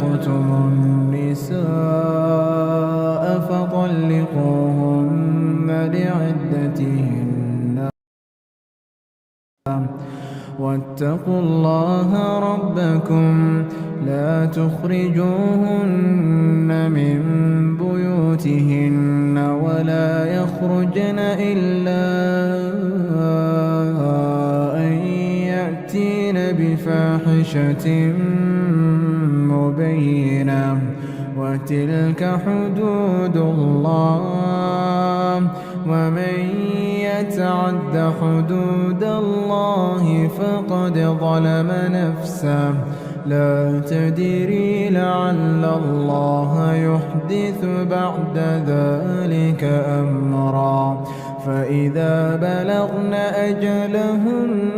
طلقتم النساء فطلقوهن لعدتهن واتقوا الله ربكم لا تخرجوهن من بيوتهن ولا يخرجن إلا أن يأتين بفاحشة مبينة وتلك حدود الله ومن يتعد حدود الله فقد ظلم نفسه لا تدري لعل الله يحدث بعد ذلك أمرا فإذا بلغن أجلهن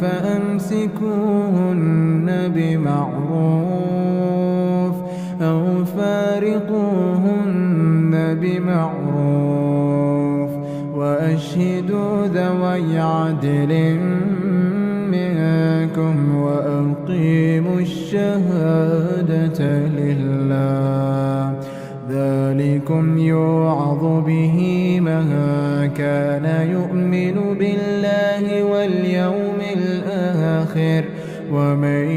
فأمسكوهن بمعروف أو فارقوهن بمعروف وأشهدوا ذوي عدل منكم وأقيموا الشهادة لله ذلكم يوعظ به من كان يؤمن بالله واليوم الآخر ومن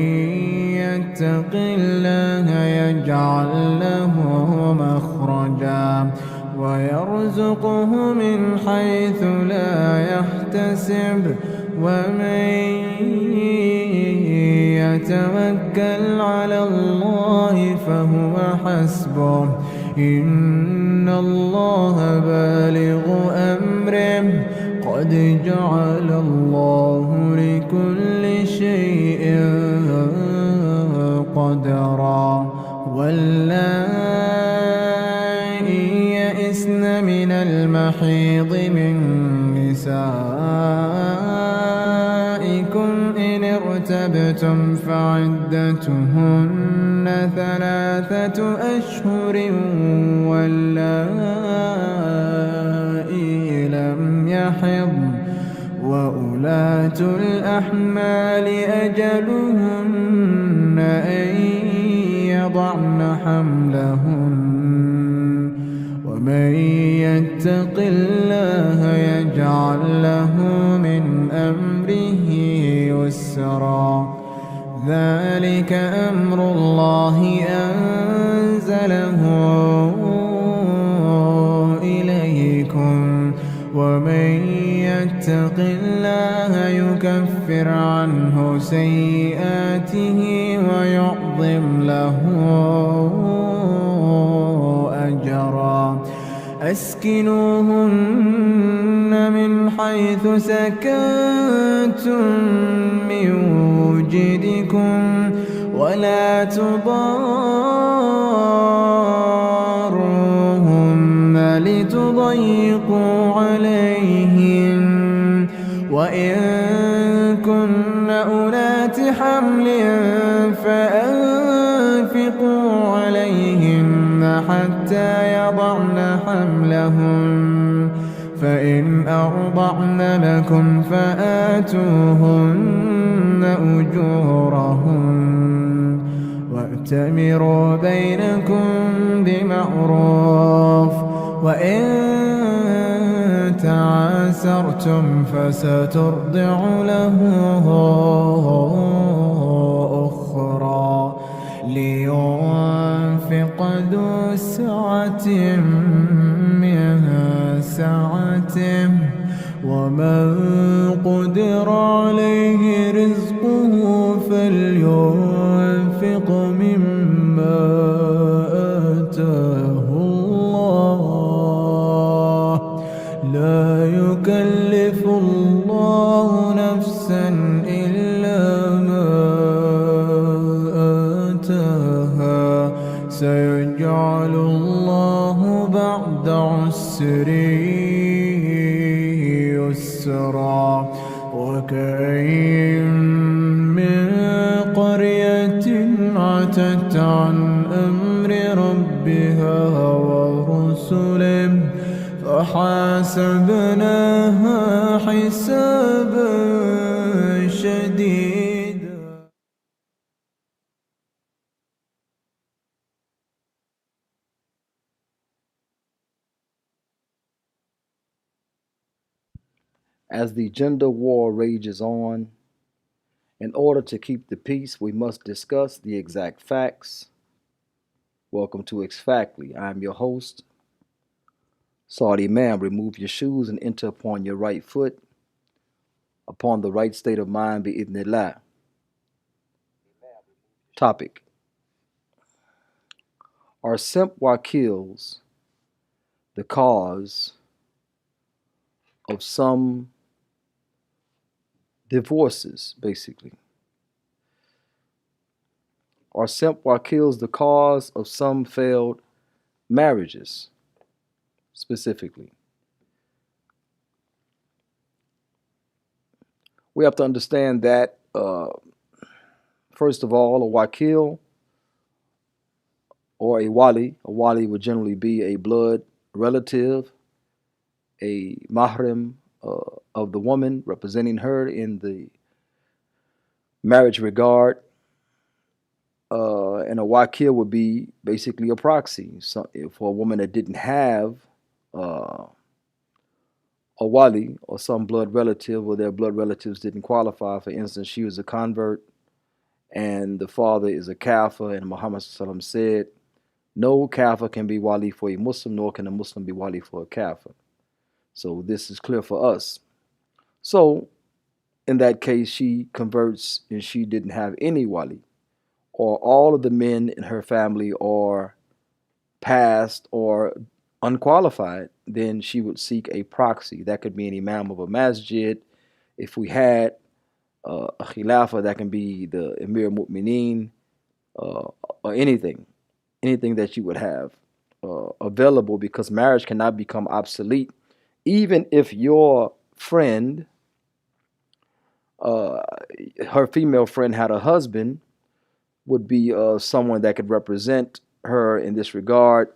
يتق الله يجعل له مخرجا ويرزقه من حيث لا يحتسب ومن يتوكل على الله فهو حسبه إن الله بالغ أمره قد جعل الله لكل شيء قدرا واللائي يئسن من المحيض من نسائكم إن ارتبتم فعدتهن 3 أشهر واللائي لم يحضن وأولاة الأحمال أجلهن أن يضعن حملهن ومن يتق الله يجعل له من أمره يسرا ذلك أمر الله أنزله إليكم ومن يتق الله يكفر عنه سيئاته ويعظم له أجرا أسكنوهن من حيث سكنتم من وجدكم ولا تضاروهن لتضيقوا عليهن وإن كن أولات حمل فأنفقوا عليهن حتى يضعن حملهن فإن أرضعن لكم فآتوهن أجورهن وأتمروا بينكم بمعروف وإن تعاسرتم فسترضع له أخرى لينفق ذو سعة من سعته ومن قدر عليه رزقه فلينفق مما آتاه الله لا يكلف الله نفسا إلا ما آتاها سيجعل الله بعد عسر يسرا وكأين من قرية عتت عن أمر ربها ورسله فحاسبناها حسابا شديدا As the gender war rages on, in order to keep the peace, we must discuss the exact facts. Welcome to Ex-Faktly. I'm your host, Saudi Man. Remove your shoes and enter upon your right foot, upon the right state of mind, bi'idhnillah. Topic: Are simp wakils the cause of some divorces, basically? Are simp wakils the cause of some failed marriages, specifically? We have to understand that, first of all, a wakil or a wali would generally be a blood relative, a mahram of the woman representing her in the marriage regard. And a wakil would be basically a proxy. So for a woman that didn't have uh, a wali or some blood relative, or their blood relatives didn't qualify. For instance, she was a convert and the father is a kafir, and Muhammad said, no kafir can be wali for a Muslim, nor can a Muslim be wali for a kafir. So this is clear for us. So in that case, she converts and she didn't have any wali, or all of the men in her family are past or unqualified, then she would seek a proxy. That could be an imam of a masjid. If we had a khilafah, that can be the emir mu'mineen, or anything that you would have available, because marriage cannot become obsolete. Even if your friend, uh, her female friend, had a husband, would be someone that could represent her in this regard.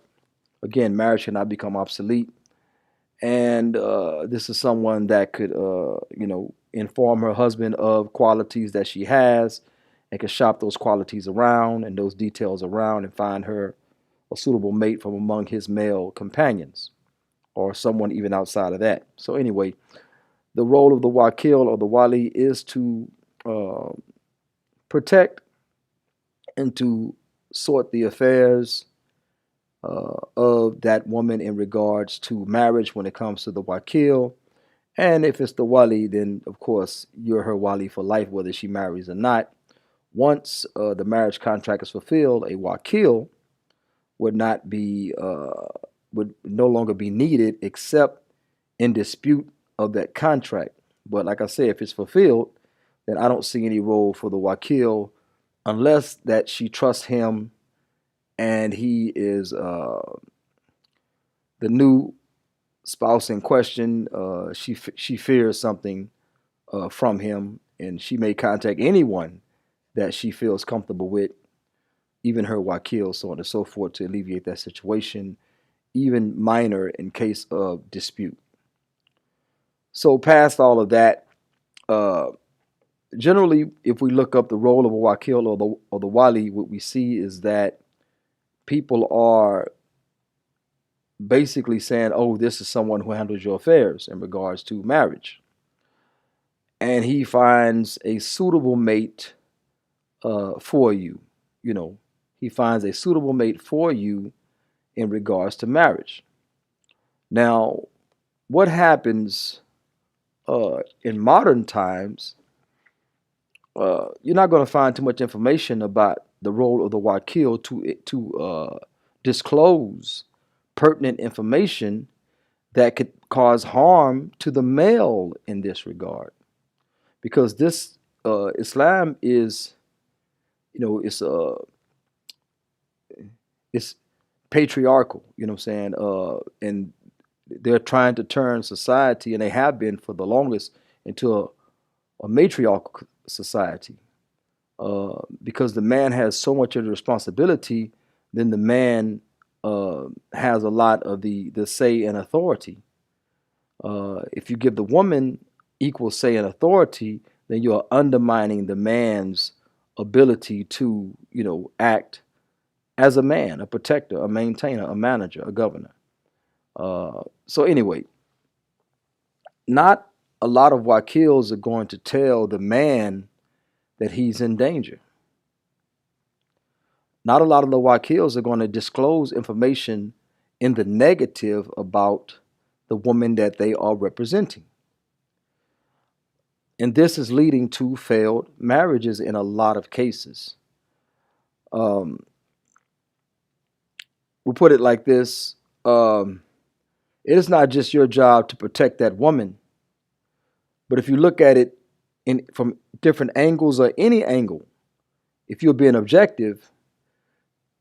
Again, marriage cannot become obsolete. And this is someone that could, inform her husband of qualities that she has, and could shop those qualities around and those details around and find her a suitable mate from among his male companions, or someone even outside of that. So anyway, the role of the wakil or the wali is to uh, protect and to sort the affairs of that woman in regards to marriage when it comes to the wakil. And if it's the wali, then of course you're her wali for life, whether she marries or not. Once the marriage contract is fulfilled, a wakil would not be would no longer be needed except in dispute of that contract. But like I said, if it's fulfilled, then I don't see any role for the wakil, unless that she trusts him and he is the new spouse in question. She fears something from him, and she may contact anyone that she feels comfortable with, even her wakil, so on and so forth, to alleviate that situation, even minor in case of dispute. So past all of that, uh, generally, if we look up the role of a wakil or the wali, what we see is that people are basically saying, "Oh, this is someone who handles your affairs in regards to marriage," and he finds a suitable mate for you. You know, he finds a suitable mate for you in regards to marriage. Now, what happens in modern times? You're not going to find too much information about the role of the wakil to disclose pertinent information that could cause harm to the male in this regard, because this Islam is, it's patriarchal. You know what I'm saying? And they're trying to turn society, and they have been for the longest, into a matriarchal society. Because the man has so much of the responsibility, then the man has a lot of the say and authority. If you give the woman equal say and authority, then you are undermining the man's ability to, act as a man, a protector, a maintainer, a manager, a governor. So anyway, not a lot of wakils are going to tell the man that he's in danger. Not a lot of the wakils are going to disclose information in the negative about the woman that they are representing. And this is leading to failed marriages in a lot of cases. Um, we put it like this. It is not just your job to protect that woman, but if you look at it from different angles or any angle, if you're being objective,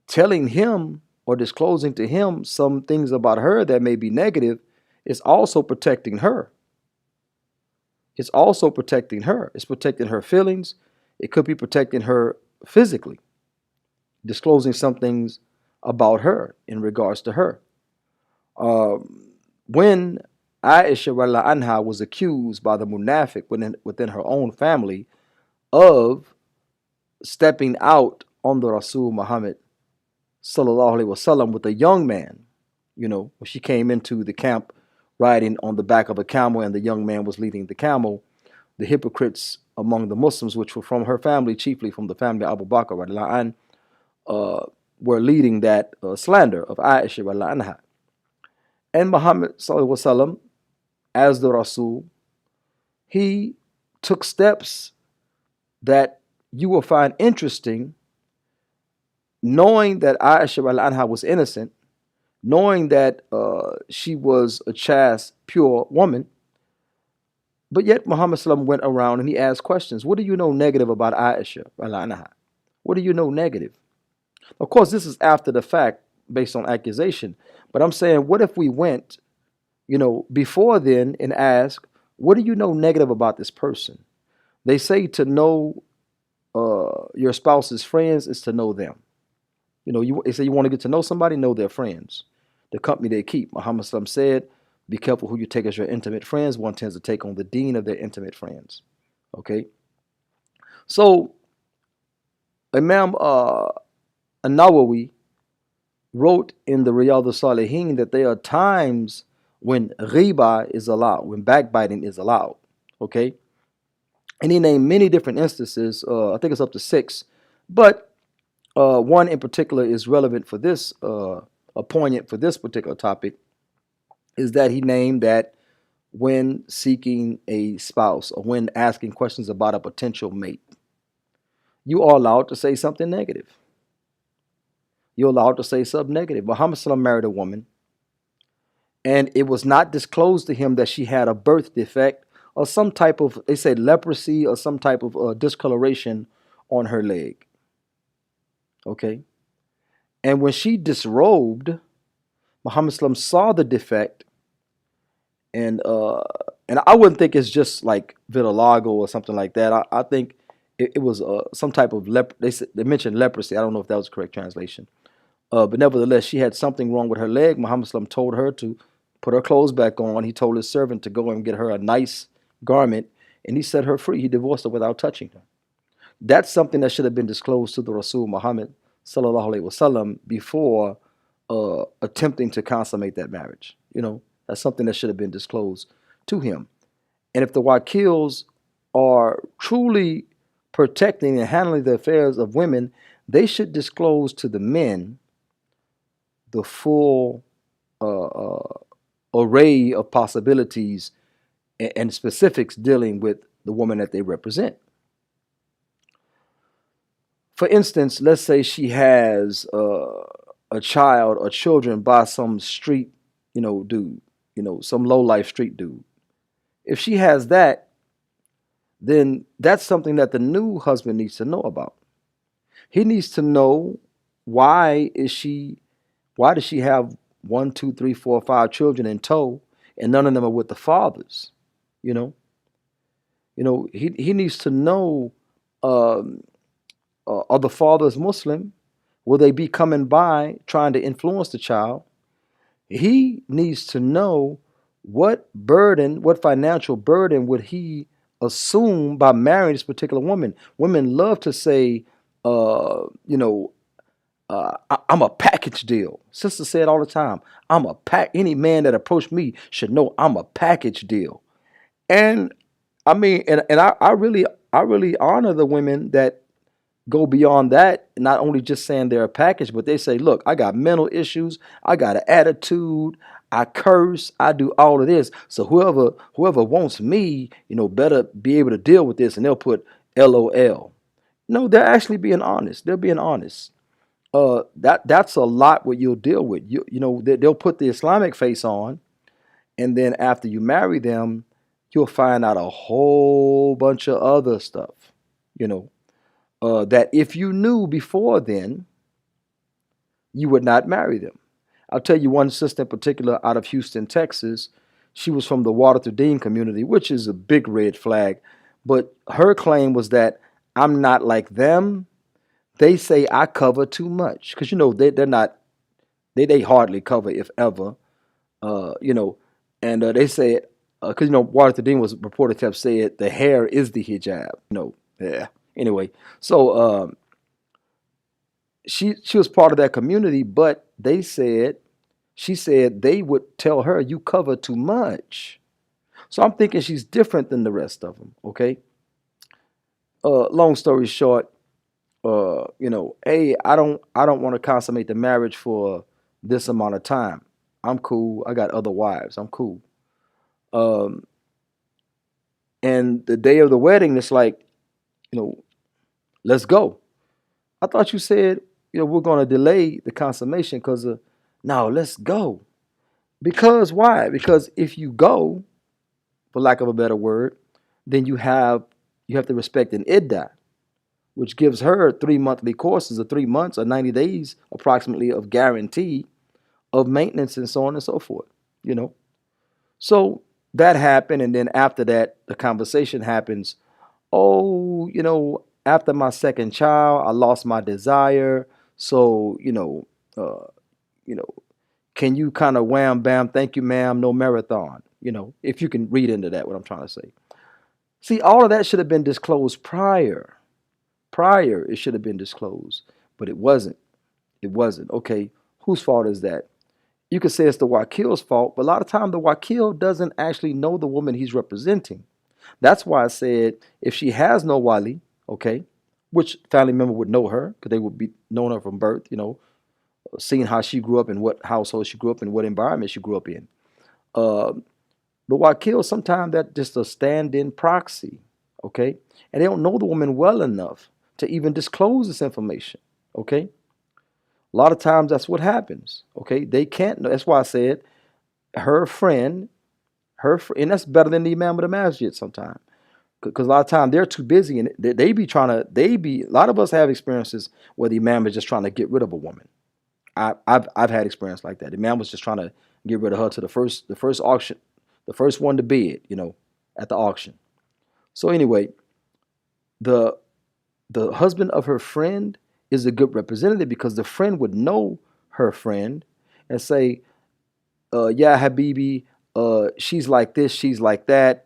telling him or disclosing to him some things about her that may be negative is also protecting her. It's also protecting her. It's protecting her feelings. It could be protecting her physically, disclosing some things about her in regards to her. When Aisha radiallahu anha was accused by the munafiq within her own family of stepping out on the Rasul Muhammad sallallahu alaihi wasallam with a young man, when she came into the camp riding on the back of a camel and the young man was leading the camel, the hypocrites among the Muslims, which were from her family, chiefly from the family of Abu Bakr radiallahu anh, were leading that slander of Aisha radiallahu anha. And Muhammad sallallahu alaihi wasallam, as the Rasul, he took steps that you will find interesting, knowing that Aisha radiallahu anha was innocent, knowing that she was a chaste, pure woman. But yet Muhammad sallallahu alaihi wasallam went around and he asked questions. What do you know negative about Aisha radiallahu anha? What do you know negative? Of course, this is after the fact, based on accusation. But I'm saying, what if we went, before then and asked, what do you know negative about this person? They say to know your spouse's friends is to know them. They say you want to get to know somebody, know their friends, the company they keep. Muhammad sallallahu alaihi wasallam said, be careful who you take as your intimate friends. One tends to take on the deen of their intimate friends. Okay? So, Imam An-Nawawi wrote in the Riyadh al-Salihin that there are times when ghiba is allowed, when backbiting is allowed. Okay? And he named many different instances. I think it's up to 6. But one in particular is relevant for this, poignant for this particular topic, is that he named that when seeking a spouse or when asking questions about a potential mate, you are allowed to say something negative. You're allowed to say something negative. Muhammad sallallahu alaihi wasallam married a woman, and it was not disclosed to him that she had a birth defect or some type of, they say, leprosy or some type of discoloration on her leg. Okay? And when she disrobed, Muhammad sallallahu alaihi wasallam saw the defect, and I wouldn't think it's just like vitiligo or something like that. I think it was some type of they mentioned leprosy. I don't know if that was the correct translation. But nevertheless, she had something wrong with her leg. Muhammad sallallahu alaihi wasallam told her to put her clothes back on. He told his servant to go and get her a nice garment, and he set her free. He divorced her without touching her. That's something that should have been disclosed to the Rasul Muhammad sallallahu alaihi wasallam before attempting to consummate that marriage. That's something that should have been disclosed to him. And if the wakils are truly protecting and handling the affairs of women, they should disclose to the men the full array of possibilities and specifics dealing with the woman that they represent. For instance, let's say she has a child or children by some street, dude, some low-life street dude. If she has that, then that's something that the new husband needs to know about. He needs to know why does she have 1, 2, 3, 4, 5 children in tow, and none of them are with the fathers. He needs to know, are the fathers Muslim? Will they be coming by trying to influence the child? He needs to know what financial burden would he assume by marrying this particular woman. Women love to say, I'm a package deal. Sisters say it all the time. Any man that approached me should know I'm a package deal. And I mean, and I really honor the women that go beyond that, not only just saying they're a package, but they say, look, I got mental issues, I got an attitude, I curse, I do all of this. So whoever wants me, better be able to deal with this, and they'll put LOL. No, they're actually being honest. They're being honest. That's a lot what you'll deal with. They'll put the Islamic face on, and then after you marry them, you'll find out a whole bunch of other stuff. You know, that if you knew before then, you would not marry them. I'll tell you one sister in particular out of Houston, Texas. She was from the Water Dean community, which is a big red flag. But her claim was that I'm not like them. They say I cover too much because they're not they hardly cover if ever. Uh, you know, and they said because Water Dean was reported to have said the hair is the hijab. Yeah. Anyway, so she was part of that community, but she said they would tell her you cover too much. So I'm thinking she's different than the rest of them. Okay. Long story short, hey, I don't want to consummate the marriage for this amount of time. I'm cool. I got other wives. I'm cool. Um, and the day of the wedding, it's like, you know, let's go. I thought you said, we're going to delay the consummation because of, no, let's go. Because why? Because if you go, for lack of a better word, then you have to respect an iddah, which gives her 3 monthly courses of 3 months or 90 days approximately of guarantee of maintenance and so on and so forth. You know, so that happened, and then after that, the conversation happens. Oh, after my second child, I lost my desire. So, you know, can you kind of wham bam, thank you, ma'am, no marathon? If you can read into that, what I'm trying to say. See, all of that should have been disclosed prior. Prior, it should have been disclosed, but it wasn't. It wasn't. Okay, whose fault is that? You could say it's the Wakil's fault, but a lot of time the Wakil doesn't actually know the woman he's representing. That's why I said if she has no wali, okay, which family member would know her because they would be knowing her from birth, seeing how she grew up and what household she grew up in, what environment she grew up in. Uh, the Wakil sometimes that just a stand-in proxy, okay, and they don't know the woman well enough to even disclose this information, okay. A lot of times that's what happens, okay. They can't know. That's why I said her friend, and that's better than the imam of the masjid sometimes. Because a lot of times they're too busy and they be trying to, a lot of us have experiences where the imam is just trying to get rid of a woman. I've had experience like that. The imam was just trying to get rid of her to the first auction, the first one to bid, at the auction. So anyway, the the husband of her friend is a good representative because the friend would know her friend and say, yeah, Habibi, she's like this, she's like that.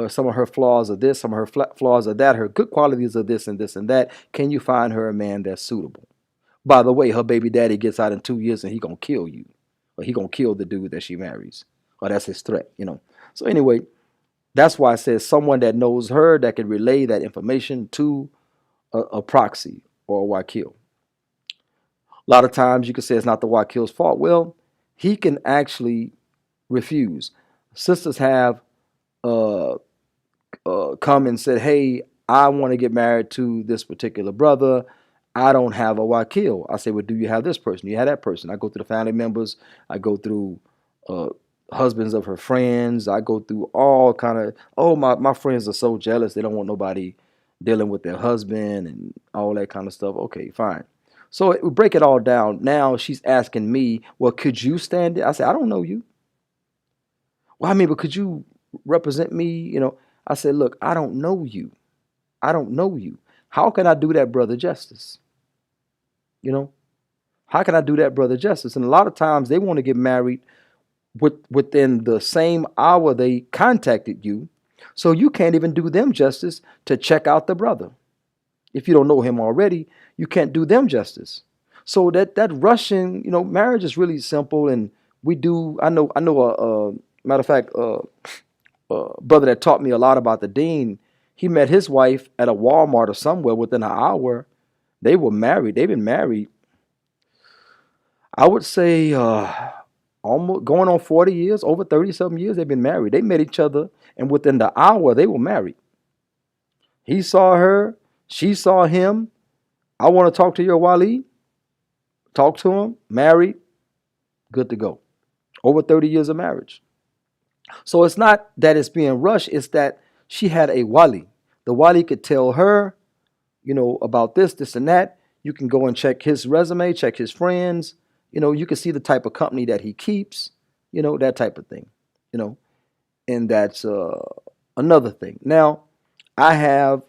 Some of her flaws are this, some of her flaws are that. Her good qualities are this and this and that. Can you find her a man that's suitable? By the way, her baby daddy gets out in 2 years and he gonna kill you, or he gonna kill the dude that she marries, or that's his threat. So anyway, that's why I said someone that knows her that can relay that information to a proxy or a wakil. A lot of times you can say it's not the wakil's fault. Well, he can actually refuse. Sisters have uh, come and said, "Hey, I want to get married to this particular brother. I don't have a wakil." I say, "Well, do you have this person? Do you have that person?" I go through the family members. I go through uh, husbands of her friends. I go through all kind of. Oh, my friends are so jealous. They don't want nobody dealing with their husband and all that kind of stuff. Okay, fine. So we break it all down. Now she's asking me, "Well, could you stand it?" I say, "I don't know you." Well, I mean, but could you represent me? I said, "Look, I don't know you. I don't know you. How can I do that brother justice? You know, how can I do that brother justice?" And a lot of times they want to get married within the same hour they contacted you. So you can't even do them justice to check out the brother. If you don't know him already, you can't do them justice. So that rushing, marriage is really simple, and we do. I know. Matter of fact, brother that taught me a lot about the deen. He met his wife at a Walmart or somewhere within an hour. They were married. They've been married, I would say, almost going on 40 years, over 30 something years. They've been married. They met each other, and within the hour, they were married. He saw her, she saw him. I want to talk to your wali. Talk to him, married, good to go. Over 30 years of marriage. So it's not that it's being rushed, it's that she had a wali. The wali could tell her, about this, and that. You can go and check his resume, check his friends. You can see the type of company that he keeps, that type of thing, you know, and that's another thing. Now, I have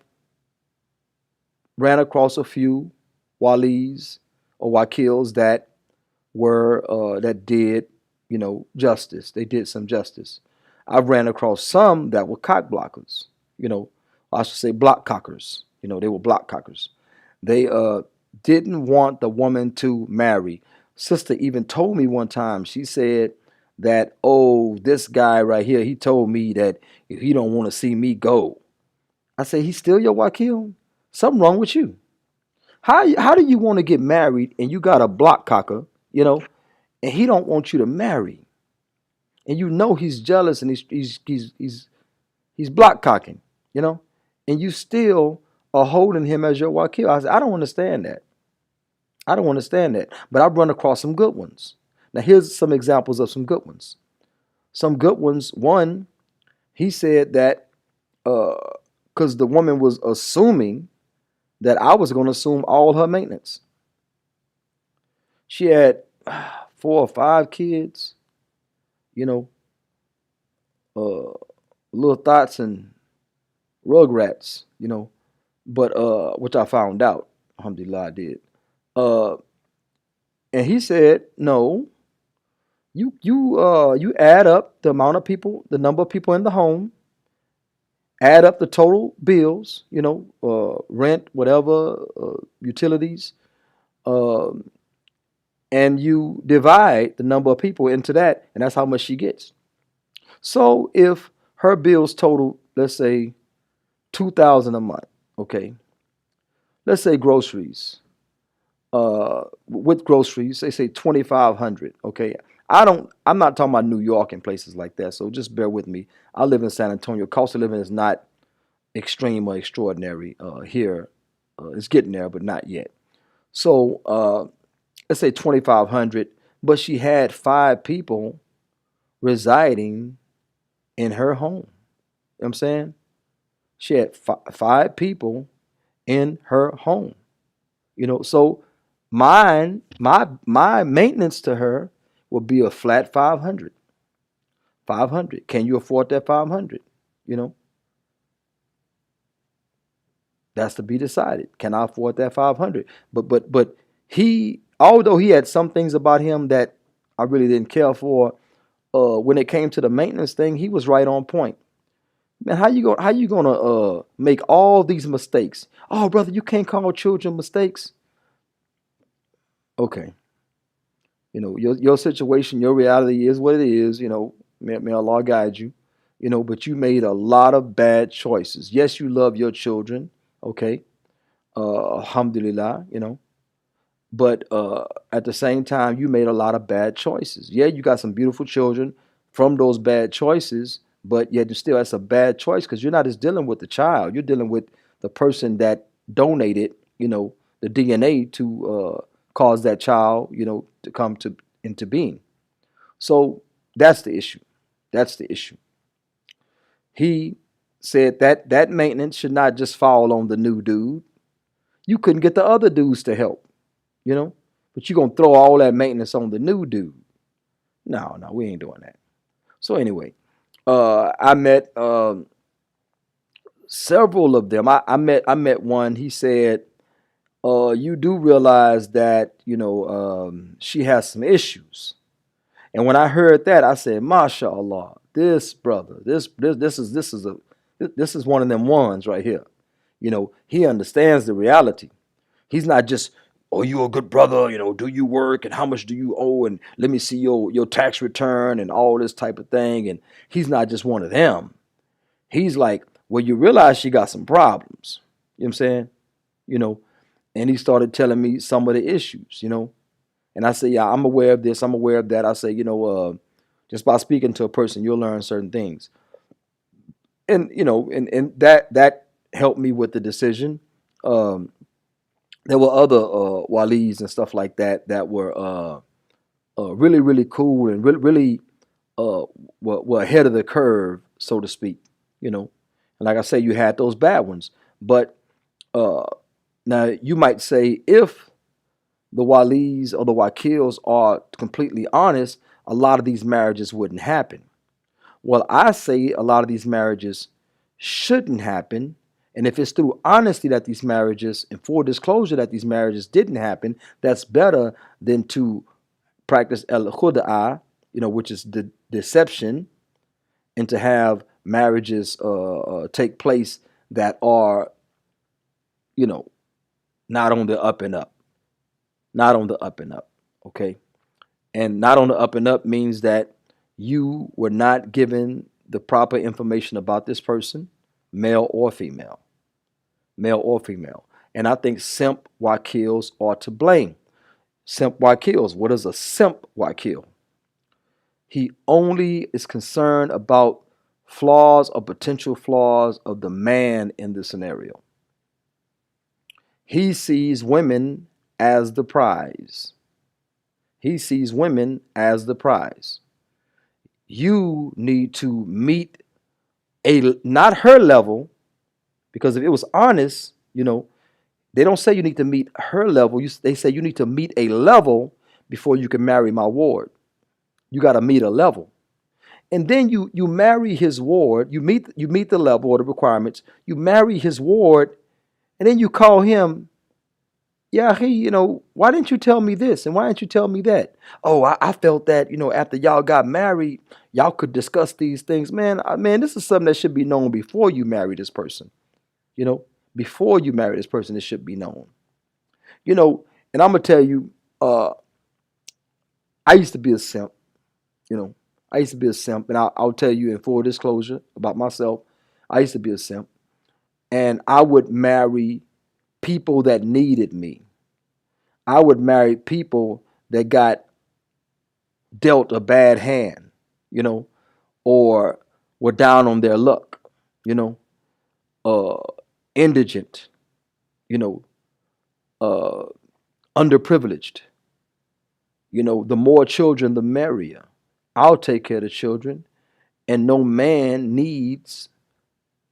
ran across a few walis or wakils that did, justice. They did some justice. I've ran across some that were cock blockers, I should say block cockers. They were block cockers. They didn't want the woman to marry. Sister even told me one time, she said that, oh, this guy right here, he told me that if he don't want to see me go. I say, he's still your wakil? Something wrong with you. How do you want to get married and you got a block cocker, and he don't want you to marry? And he's jealous and he's block cocking, and you still are holding him as your wakil. I said, I don't understand that. I don't understand that. But I've run across some good ones. Now, here's some examples of some good ones. Some good ones. One, he said that because the woman was assuming that I was going to assume all her maintenance. She had 4 or 5 kids, little thoughts and rugrats, but which I found out. Alhamdulillah, I did. And he said, no, you add up the amount of people, the number of people in the home, add up the total bills, rent, whatever, utilities, and you divide the number of people into that, and that's how much she gets. So if her bills total, let's say, $2,000 a month, okay, let's say groceries, with groceries, they say $2,500, okay. I'm not talking about New York and places like that, so just bear with me. I live in San Antonio. Cost of living is not extreme or extraordinary here. It's getting there, but not yet. So let's say 2,500, but she had 5 people residing in her home. You know what I'm saying? She had 5 people in her home. So my maintenance to her will be a flat 500. 500. Can you afford that 500? That's to be decided. Can I afford that 500? But he, although he had some things about him that I really didn't care for, when it came to the maintenance thing, he was right on point. Man, how you gonna make all these mistakes? Oh, brother, you can't call children mistakes. Okay. Your situation, your reality is what it is. May Allah guide you. But you made a lot of bad choices. Yes, you love your children. Okay. Alhamdulillah, but at the same time, you made a lot of bad choices. Yeah, you got some beautiful children from those bad choices, but yet still that's a bad choice because you're not just dealing with the child. You're dealing with the person that donated, the DNA to cause that child, to come into being. So that's the issue. That's the issue. He said that maintenance should not just fall on the new dude. You couldn't get the other dudes to help. But you're going to throw all that maintenance on the new dude. No, we ain't doing that. So anyway, I met several of them. I met one. He said, you do realize that, she has some issues. And when I heard that, I said, MashaAllah, this brother, this is one of them ones right here. He understands the reality. He's not just, oh, you a good brother, do you work and how much do you owe and let me see your tax return and all this type of thing. And he's not just one of them. He's like, well, you realize she got some problems. You know what I'm saying? You know, and he started telling me some of the issues, And I say, yeah, I'm aware of this, I'm aware of that. I say, just by speaking to a person, you'll learn certain things. And and that helped me with the decision. Um, there were other walis and stuff like that that were really really cool and really uh, were ahead of the curve, so to speak. And like I say, you had those bad ones, but uh, now you might say if the walis or the wakils are completely honest, a lot of these marriages wouldn't happen. Well, I say a lot of these marriages shouldn't happen. And if it's through honesty that these marriages and full disclosure that these marriages didn't happen, that's better than to practice el khuda'ah, which is the deception, and to have marriages take place that are, you know, not on the up and up, not on the up and up. Okay. And not on the up and up means that you were not given the proper information about this person, male or female, male or female. And I think simp wakils are to blame. Simp wakils. What is a simp wakil? He only is concerned about flaws or potential flaws of the man in the scenario. He sees women as the prize. He sees women as the prize. You need to meet not her level, because if it was honest, they don't say you need to meet her level. They say you need to meet a level before you can marry my ward. You got to meet a level. And then you marry his ward, you meet the level or the requirements, you marry his ward, and then you call him, yeah, hey, why didn't you tell me this and why didn't you tell me that? Oh, I felt that, after y'all got married, y'all could discuss these things. Man, this is something that should be known before you marry this person. Before you marry this person, it should be known. And I'm gonna tell you, I used to be a simp. I used to be a simp, and I'll tell you in full disclosure about myself. I used to be a simp, and I would marry people that needed me. I would marry people that got dealt a bad hand, or were down on their luck, you know, uh, indigent, you know, uh, underprivileged. The more children, the merrier. I'll take care of the children, and no man needs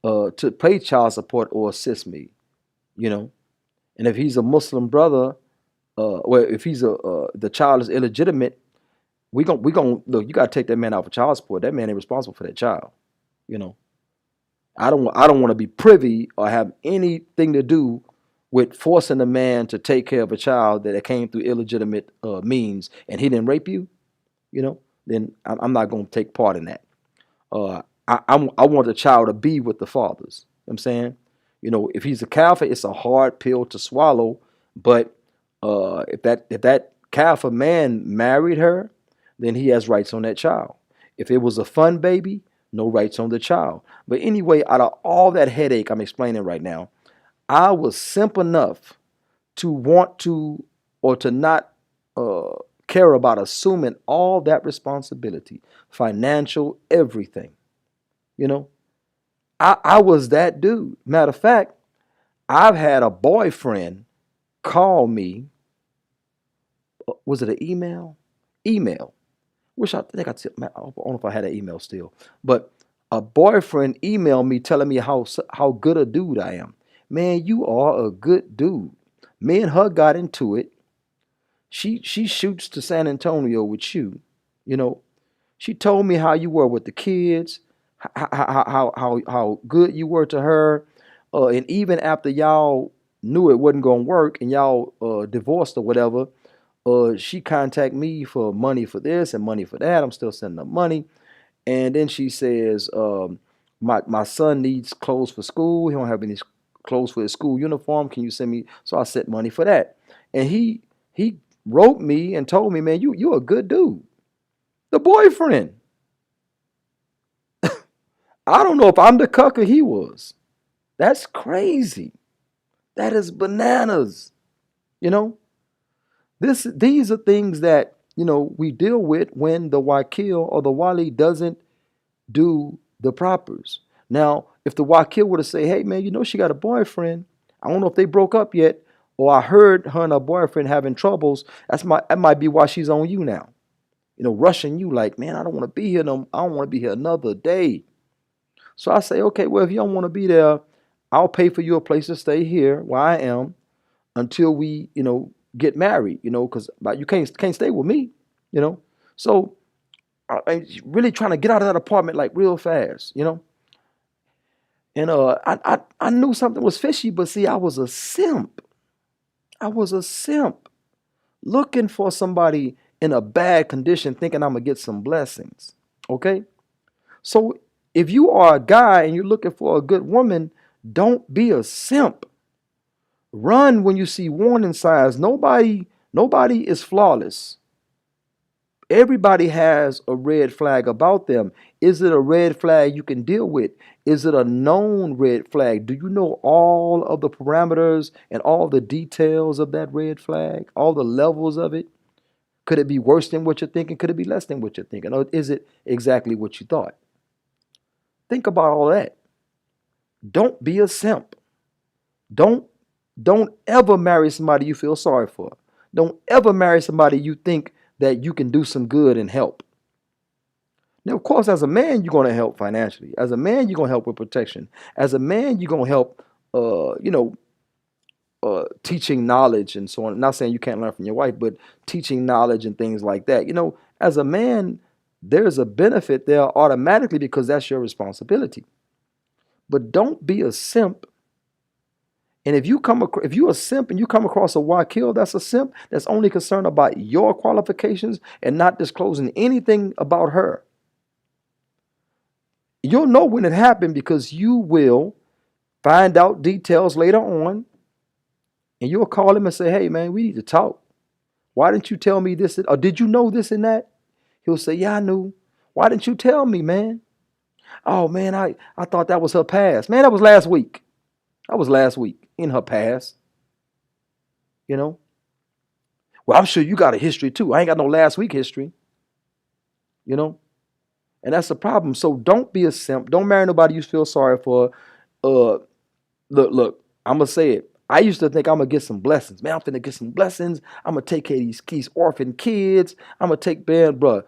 to pay child support or assist me, you know. And if he's a Muslim brother, well, if he's the child is illegitimate, we gon' look. You gotta take that man out for child support. That man ain't responsible for that child, you know. I don't want to be privy or have anything to do with forcing a man to take care of a child that came through illegitimate means and he didn't rape you, then I'm not going to take part in that. I want the child to be with the fathers. You know what I'm saying, if he's a kafir, it's a hard pill to swallow. But if that kafir man married her, then he has rights on that child. If it was a fun baby, no rights on the child. But anyway, out of all that headache I'm explaining right now, I was simple enough to want to or to not care about assuming all that responsibility, financial, everything. You know, I was that dude. Matter of fact, I've had a boyfriend call me. Was it an email? Email. Wish I think I don't know if I had an email still, but a boyfriend emailed me telling me how good a dude I am. Man, you are a good dude. Me and her got into it. She shoots to San Antonio with you. You know, she told me how you were with the kids, how good you were to her, and even after y'all knew it wasn't gonna work and y'all divorced or whatever, she contacted me for money for this and money for that. I'm still sending her money. And then she says, my son needs clothes for school. He don't have any clothes for his school uniform. Can you send me? So I sent money for that. And he wrote me and told me, man, you're a good dude. The boyfriend. I don't know if I'm the cuck or he was. That's crazy. That is bananas. You know, these are things that we deal with when the wakil or the wali doesn't do the propers. Now, if the wakil were to say, "Hey, man, she got a boyfriend. I don't know if they broke up yet, or I heard her and her boyfriend having troubles. That might be why she's on you now. Rushing you like, man, I don't want to be here. No, I don't want to be here another day." So I say, okay, well, if you don't want to be there, I'll pay for you a place to stay here where I am until we, get married. Because you can't stay with me. You know. So I'm really trying to get out of that apartment like real fast. And I knew something was fishy, but see, I was a simp. I was a simp looking for somebody in a bad condition, thinking I'm gonna get some blessings. Okay, so if you are a guy and you're looking for a good woman, don't be a simp. Run when you see warning signs. Nobody is flawless. Everybody has a red flag about them. Is it a red flag you can deal with? Is it a known red flag? Do you know all of the parameters and all the details of that red flag? All the levels of it? Could it be worse than what you're thinking? Could it be less than what you're thinking? Or is it exactly what you thought? Think about all that. Don't be a simp. Don't don't ever marry somebody you feel sorry for. Don't ever marry somebody you think that you can do some good and help. Now, of course, as a man, you're going to help financially. As a man, you're going to help with protection. As a man, you're going to help, teaching knowledge and so on. I'm not saying you can't learn from your wife, but teaching knowledge and things like that. As a man, there's a benefit there automatically because that's your responsibility. But don't be a simp. And if you're a simp and you come across a wakil that's a simp that's only concerned about your qualifications and not disclosing anything about her, you'll know when it happened because you will find out details later on and you'll call him and say, "Hey, man, we need to talk. Why didn't you tell me this? Or did you know this and that?" He'll say, "Yeah, I knew. Why didn't you tell me, man?" "Oh, man, I thought that was her past." "Man, that was last week. That was last week in her past, you know. "Well, I'm sure you got a history too. I ain't got no last week history, you know." And that's the problem. So don't be a simp. Don't marry nobody you feel sorry for. Uh, look, I'm gonna say it. I used to think I'm gonna get some blessings. Man, I'm finna get some blessings. I'm gonna take care of these orphan kids. I'm gonna take bad, bro.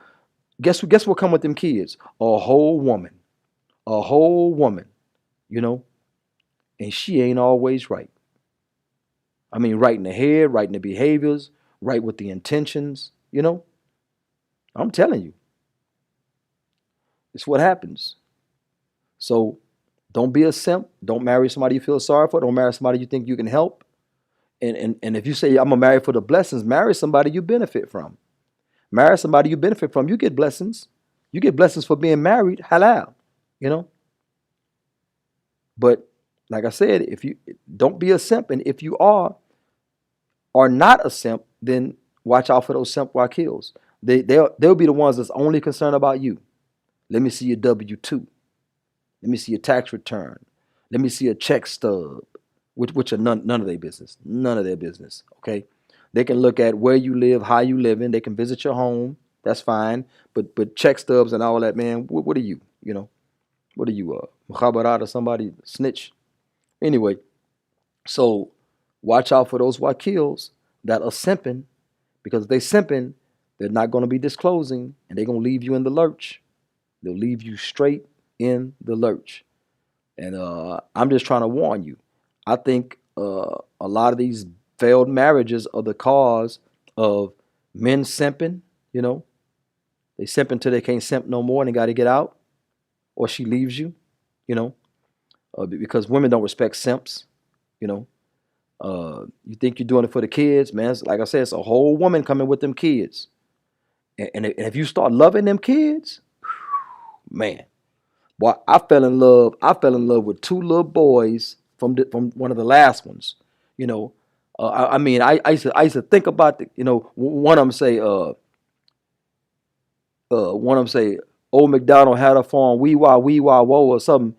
Guess what come with them kids? A whole woman. A whole woman, you know, and she ain't always right. I mean, right in the head, right in the behaviors, right with the intentions. I'm telling you, it's what happens. So don't be a simp. Don't marry somebody you feel sorry for. Don't marry somebody you think you can help. And if you say I'm gonna marry for the blessings, marry somebody you benefit from. Marry somebody you benefit from. You get blessings. You get blessings for being married. Halal, you know. But like I said, if you don't be a simp, and if you are not a simp, then watch out for those simp wakils. They'll be the ones that's only concerned about you. Let me see your W-2. Let me see your tax return. Let me see a check stub, which are none of their business. None of their business. Okay, they can look at where you live, how you living. They can visit your home. That's fine. But check stubs and all that, man. What are you? What are you? Mukhabarat or somebody snitch? Anyway, so watch out for those wakils that are simping, because if they simping, they're not going to be disclosing, and they're going to leave you in the lurch. They'll leave you straight in the lurch. And I'm just trying to warn you. I think a lot of these failed marriages are the cause of men simping. They simp until they can't simp no more and they got to get out, or she leaves you. You know, because women don't respect simps. You know, you think you're doing it for the kids, man. Like I said, it's a whole woman coming with them kids, and if you start loving them kids, man. Boy, I fell in love. I fell in love with two little boys from one of the last ones. You know, I mean, I used to think about one of them say, Old McDonald had a farm, wee wah, whoa, or something.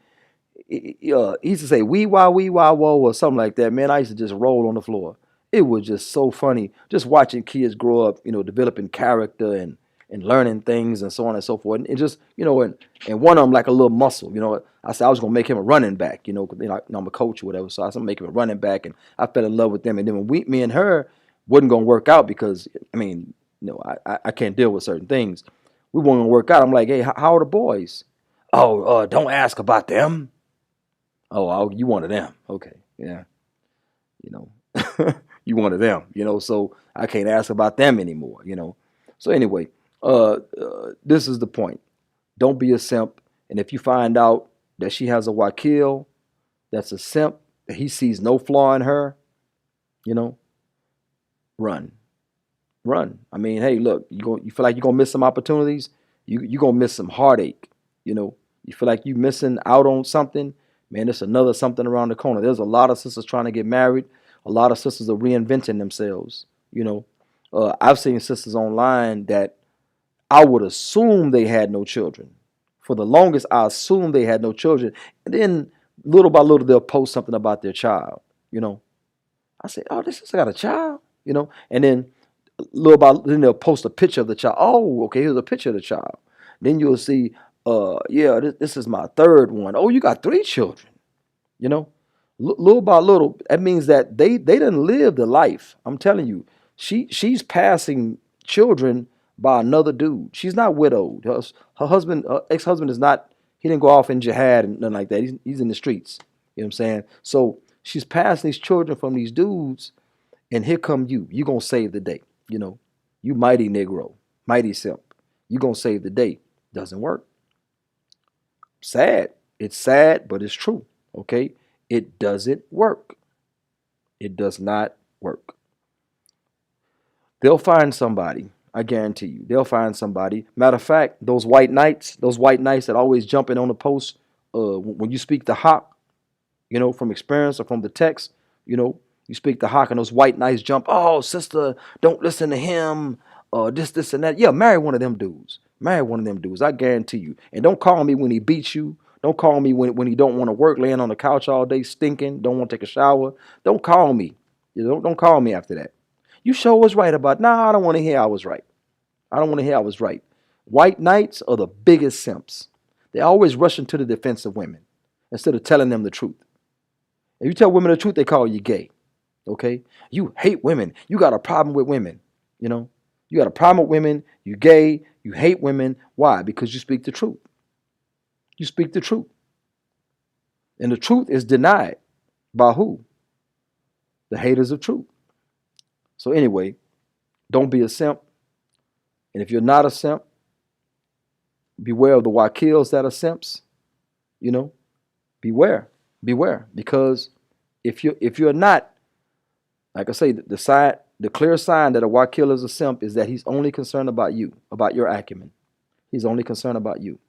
He used to say wee wah, whoa, or something like that. Man, I used to just roll on the floor. It was just so funny, just watching kids grow up, developing character and learning things and so on and so forth. And just, and one of them like a little muscle. I said I was gonna make him a running back. 'Cause, I'm a coach or whatever, so I said I'm make him a running back, and I fell in love with them. And then when me and her wasn't gonna work out because I can't deal with certain things. We weren't gonna work out. I'm like, hey, how are the boys? Oh, don't ask about them. Oh, you one of them. Okay, yeah, you know, you one of them. So I can't ask about them anymore. So anyway, this is the point. Don't be a simp. And if you find out that she has a wakil that's a simp, that he sees no flaw in her, run. Run. I mean, hey, look, you feel like you're gonna miss some opportunities, you're gonna miss some heartache. You feel like you missing out on something, man, there's another something around the corner. There's a lot of sisters trying to get married. A lot of sisters are reinventing themselves. I've seen sisters online that I would assume they had no children. For the longest, I assumed they had no children. And then little by little, they'll post something about their child. I say, oh, this sister got a child. And then little by then they'll post a picture of the child. Oh, okay, here's a picture of the child. Then you'll see, yeah, this is my third one. Oh, you got 3 children. Little by little, that means that they didn't live the life. I'm telling you, she's passing children by another dude. She's not widowed. Her husband, ex-husband, is not. He didn't go off in jihad and nothing like that. He's in the streets. You know what I'm saying? So she's passing these children from these dudes, and here come you. You gonna save the day. You mighty Negro, mighty simp. You gonna save the day. Doesn't work. Sad. It's sad, but it's true. Okay? It doesn't work. It does not work. They'll find somebody. I guarantee you. They'll find somebody. Matter of fact, those white knights that always jump in on the post, when you speak the hawk, from experience or from the text, you speak the hawk and those white knights jump, oh, sister, don't listen to him, this, and that. Yeah, marry one of them dudes. Marry one of them dudes. I guarantee you. And don't call me when he beats you. Don't call me when he don't want to work, laying on the couch all day, stinking, don't want to take a shower. Don't call me. Don't call me after that. You sure was right about, I don't want to hear I was right. I don't want to hear I was right. White knights are the biggest simps. They always rushing to the defense of women instead of telling them the truth. If you tell women the truth, they call you gay. Okay? You hate women. You got a problem with women. You got a problem with women. You gay. You hate women. Why? Because you speak the truth. You speak the truth. And the truth is denied by who? The haters of truth. So anyway, don't be a simp. And if you're not a simp, beware of the wakils that are simps. Beware. Beware. Because if you're not, like I say, the clear sign that a wakil is a simp is that he's only concerned about you, about your acumen. He's only concerned about you.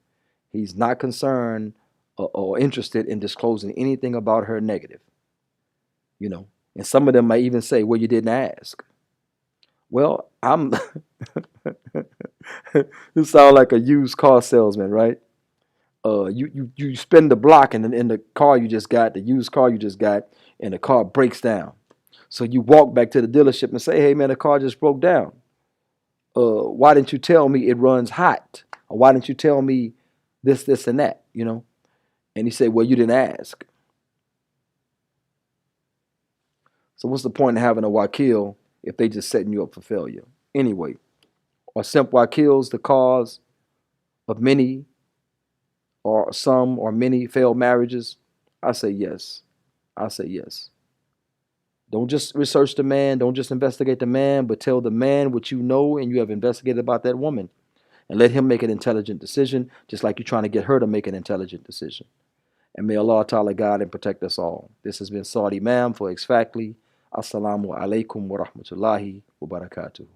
He's not concerned or interested in disclosing anything about her negative. And some of them might even say, well, you didn't ask. Well, I'm you sound like a used car salesman, right? You spin the block in the car you just got, the used car you just got, and the car breaks down. So you walk back to the dealership and say, hey man, the car just broke down. Why didn't you tell me it runs hot? Or why didn't you tell me this, and that, And he said, well, you didn't ask. So what's the point of having a wakil if they just setting you up for failure? Anyway, are simp wakils the cause of many or some or many failed marriages? I say yes. I say yes. Don't just research the man. Don't just investigate the man, but tell the man what you know and you have investigated about that woman. And let him make an intelligent decision, just like you're trying to get her to make an intelligent decision. And may Allah Ta'ala guide and protect us all. This has been Saudi Imam for Ex-Faktly. Assalamu alaikum wa rahmatullahi wa barakatuh.